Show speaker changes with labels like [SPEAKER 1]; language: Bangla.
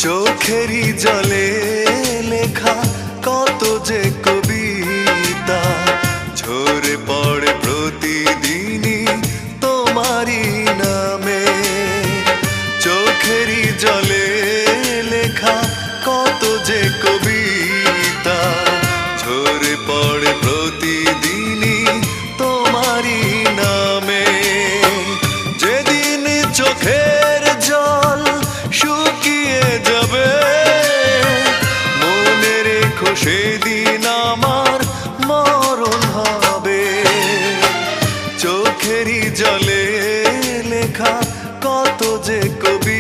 [SPEAKER 1] চোখেরই জলে লেখা কত যে কবিতা ঝরে পড়ে প্রতিদিনই তোমারই নামে। চোখেরই জলে লেখা কত যে কবিতা ঝরে পড়ে প্রতিদিনই তোমারই নামে। যেদিন চোখের জল শুকিয়ে যাবে মনে রেখো সেদিন আমার মরণ হবে। চোখেরই জলে লেখা কত যে কবি